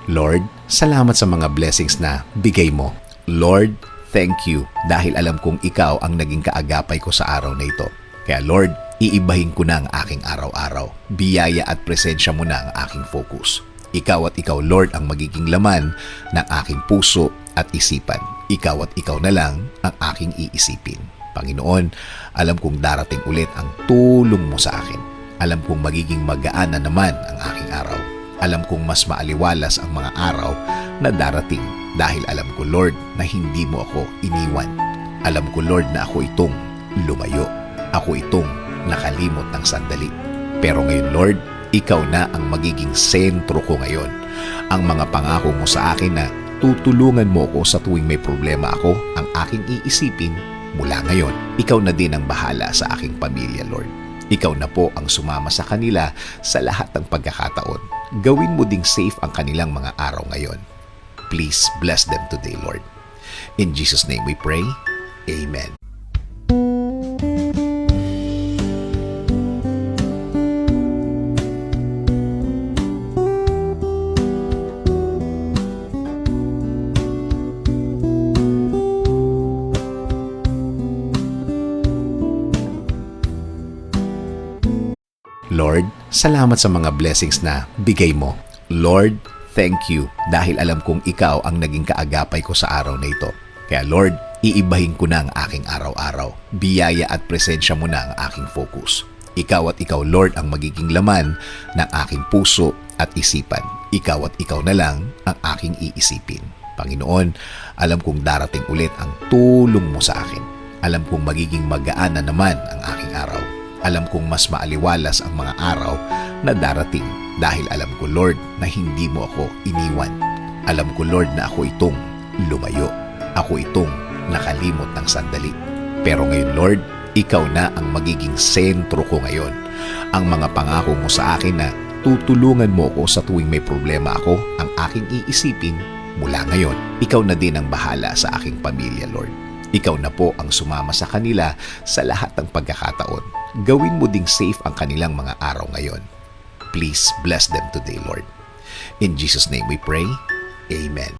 Lord, salamat sa mga blessings na bigay mo. Lord, thank you dahil alam kong ikaw ang naging kaagapay ko sa araw na ito. Kaya Lord, iibahin ko na ang aking araw-araw. Biyaya at presensya mo na ang aking focus. Ikaw at ikaw, Lord, ang magiging laman ng aking puso at isipan. Ikaw at ikaw na lang ang aking iisipin. Panginoon, alam kong darating ulit ang tulong mo sa akin. Alam kong magiging magaan na naman ang aking araw. Alam kong mas maaliwalas ang mga araw na darating dahil alam ko, Lord, na hindi mo ako iniwan. Alam ko, Lord, na ako itong lumayo. Ako itong nakalimot ng sandali. Pero ngayon, Lord, ikaw na ang magiging sentro ko ngayon. Ang mga pangako mo sa akin na tutulungan mo ako sa tuwing may problema ako, ang aking iisipin mula ngayon. Ikaw na din ang bahala sa aking pamilya, Lord. Ikaw na po ang sumama sa kanila sa lahat ng pagkakataon. Gawin mo ding safe ang kanilang mga araw ngayon. Please bless them today, Lord. In Jesus' name we pray. Amen. Lord, salamat sa mga blessings na bigay mo. Lord, thank you dahil alam kong ikaw ang naging kaagapay ko sa araw na ito. Kaya Lord, iibahin ko na ang aking araw-araw. Biyaya at presensya mo na ang aking focus. Ikaw at ikaw, Lord, ang magiging laman ng aking puso at isipan. Ikaw at ikaw na lang ang aking iisipin. Panginoon, alam kong darating ulit ang tulong mo sa akin. Alam kong magiging magaan na naman ang aking araw. Alam kong mas maaliwalas ang mga araw na darating dahil alam ko, Lord, na hindi mo ako iniwan. Alam ko, Lord, na ako itong lumayo. Ako itong nakalimot ng sandali. Pero ngayon, Lord, ikaw na ang magiging sentro ko ngayon. Ang mga pangako mo sa akin na tutulungan mo ako sa tuwing may problema ako, ang aking iisipin mula ngayon. Ikaw na din ang bahala sa aking pamilya, Lord. Ikaw na po ang sumama sa kanila sa lahat ng pagkakataon. Gawin mo ding safe ang kanilang mga araw ngayon. Please bless them today, Lord. In Jesus' name we pray. Amen.